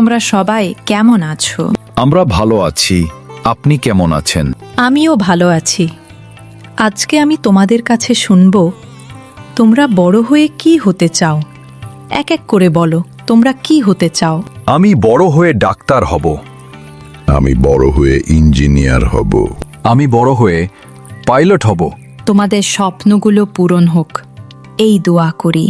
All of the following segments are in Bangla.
তোমরা সবাই কেমন আছো? আমরা ভালো আছি। আপনি কেমন আছেন? আমিও ভালো আছি। আজকে আমি তোমাদের কাছে শুনব তোমরা বড় হয়ে কি হতে চাও। এক এক করে বলো, তোমরা কি হতে চাও? আমি বড় হয়ে ডাক্তার হব। আমি বড় হয়ে ইঞ্জিনিয়ার হব। আমি বড় হয়ে পাইলট হব। তোমাদের স্বপ্নগুলো পূরণ হোক, এই দোয়া করি।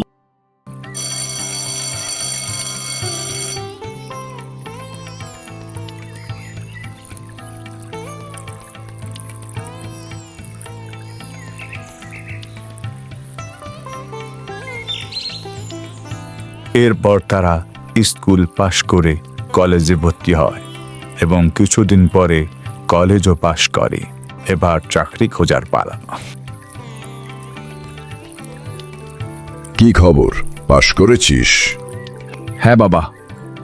এরপর তারা স্কুল পাশ করে কলেজে ভর্তি হয় এবং কিছুদিন পরে কলেজও পাশ করে। এবার চাকরি খোঁজার পালা। কি খবর, পাশ করেছিস? হ্যাঁ বাবা,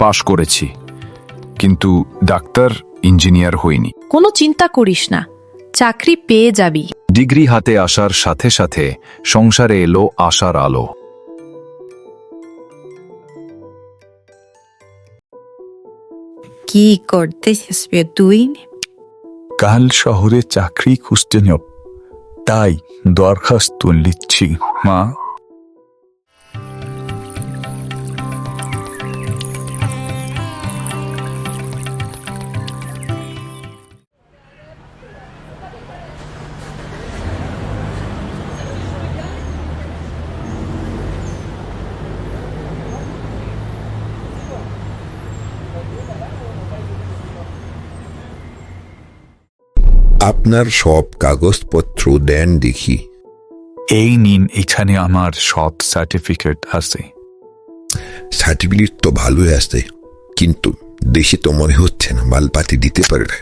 পাশ করেছি, কিন্তু ডাক্তার ইঞ্জিনিয়ার হইনি। কোনো চিন্তা করিস না, চাকরি পেয়ে যাবি। ডিগ্রি হাতে আসার সাথে সাথে সংসারে এলো আশার আলো। কি করতেছিস তুই? কাল শহরে চাকরি খুঁজতে নেব, তাই দরখাস্ত লিখছি মা। আপনার সব কাগজপত্র দেন দেখি। এই নিন, এখানে আমার সব সার্টিফিকেট আছে। সার্টিফিকেট তো ভালোই আছে, কিন্তু দেশে তো মনে হচ্ছে না মালপাতি দিতে পারবে।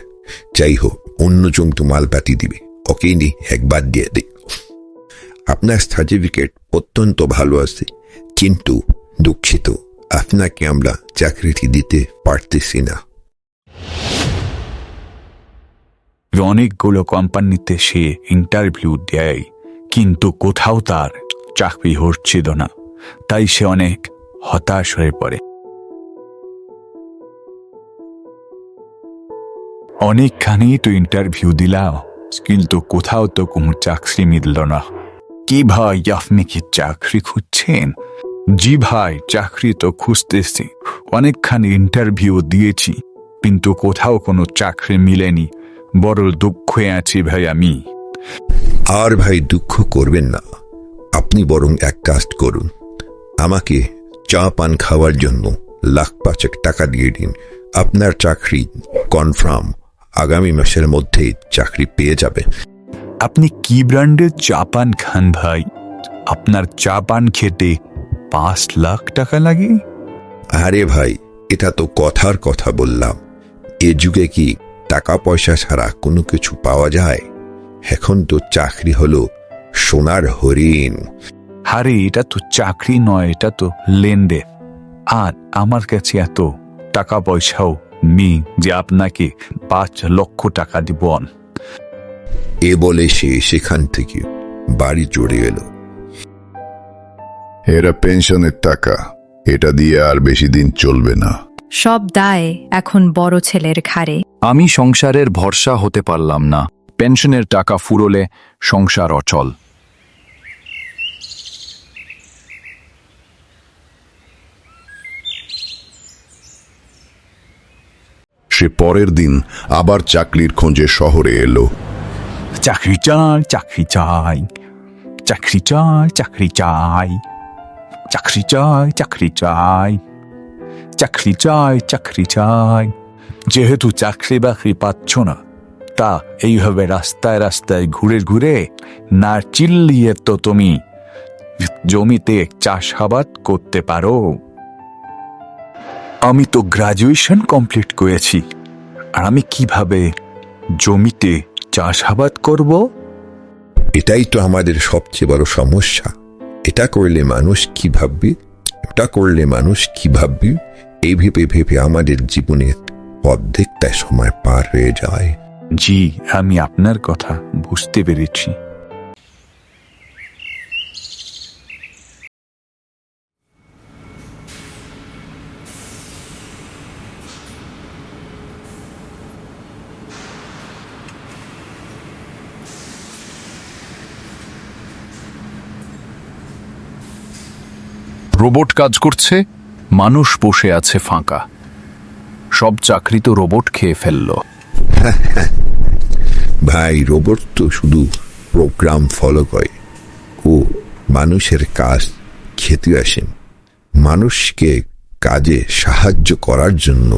যাই হোক, অন্যজন তো মালপাতি দিবে, ওকে নি একবার দিয়ে দে। আপনার সার্টিফিকেট অত্যন্ত ভালো আছে, কিন্তু দুঃখিত, আপনাকে আমরা চাকরিটি দিতে পারতেছি না। অনেকগুলো কোম্পানিতে সে ইন্টারভিউ দেয়, কিন্তু কোথাও তার চাকরি হচ্ছিল না, তাই সে অনেক হতাশ হয়ে পড়ে। অনেকখানি তো ইন্টারভিউ দিলাম, কিন্তু কোথাও তো কোনো চাকরি মিলল না। কি ভাই, আপনি কি চাকরি খুঁজছেন? জি ভাই, চাকরি তো খুঁজতেছি, অনেকখানি ইন্টারভিউ দিয়েছি, কিন্তু কোথাও কোনো চাকরি মিলেনি। বড় দুঃখে আছি ভাই আমি। আর ভাই, দুঃখ করবেন না, আপনি বরং এক কাজ করুন, আমাকে চা পান খাওয়ার জন্য 1,05,000 টাকা দিয়ে দিন। আপনার চাকরি কনফার্ম, আগামী মাসের মধ্যেই চাকরি পেয়ে যাবে। আপনি কি ব্র্যান্ডের চা পান খান ভাই? আপনার চা পান খেতে 5 লাখ টাকা লাগে? আরে ভাই, এটা তো কথার কথা বললাম। এ যুগে কি টাকা পয়সা ছাড়া কোনো কিছু পাওয়া যায়? এখন তো চাকরি হলো সোনার হরিণ। আরে এটা তো চাকরি নয়, এটা তো লেনদেন। আর আমার কাছে এত টাকা পয়সাও নেই যে আপনাকে 5 লক্ষ টাকা দিব। এ বলে সে সেখান থেকে বাড়ি চড়ে এলো। এরা পেনশনের টাকা, এটা দিয়ে আর বেশি দিন চলবে না। সব দায় এখন বড় ছেলের ঘাড়ে। আমি সংসারের ভরসা হতে পারলাম না। পেনশনের টাকা ফুরোলে সংসার অচল। সে পরের দিন আবার চাকরির খোঁজে শহরে এলো। চাকরি চাই, চাকরি চাই, চাকরি চাই, চাকরি চাই, চাকরি চাই, চাকরি চাই, চাকরি চাই, চাকরি চাই। যেহেতু চাকরি বাকরি পাচ্ছ না, তা এইভাবে রাস্তায় রাস্তায় ঘুরে ঘুরে না চিল্লিয়ে তো তুমি জমিতে চাষাবাদ করতে পারো। আমি তো গ্রাজুয়েশন কমপ্লিট করেছি, আর আমি কিভাবে জমিতে চাষাবাদ করব? এটাই তো আমাদের সবচেয়ে বড় সমস্যা। এটা করলে মানুষ কি ভাববে, এটা করলে মানুষ কি ভাববে, এই ভেবে ভেবে আমাদের জীবনের অর্ধেকটা সময় পার হয়ে যায়। জি, আমি আপনার কথা বুঝতে পেরেছি। রোবট কাজ করছে, মানুষ বসে আছে ফাঁকা। সব চাকরি তো রোবট খেয়ে ফেলল। ভাই, রোবট তো শুধু প্রোগ্রাম ফলো করে, ও মানুষের কাজ খেতে আসেন। মানুষকে কাজে সাহায্য করার জন্য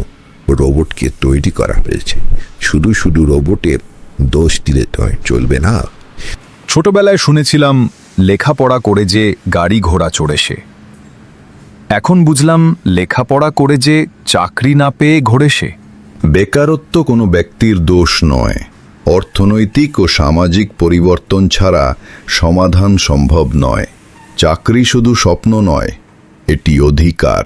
রোবটকে তৈরি করা হয়েছে। শুধু শুধু রোবটের দোষ দিলে তো চলবে না। ছোটবেলায় শুনেছিলাম লেখাপড়া করে যে গাড়ি ঘোড়া চড়ে সে। এখন বুঝলাম লেখাপড়া করে যে চাকরি না পেয়ে ঘোরে সে। বেকারত্ব কোনো ব্যক্তির দোষ নয়। অর্থনৈতিক ও সামাজিক পরিবর্তন ছাড়া সমাধান সম্ভব নয়। চাকরি শুধু স্বপ্ন নয়, এটি অধিকার।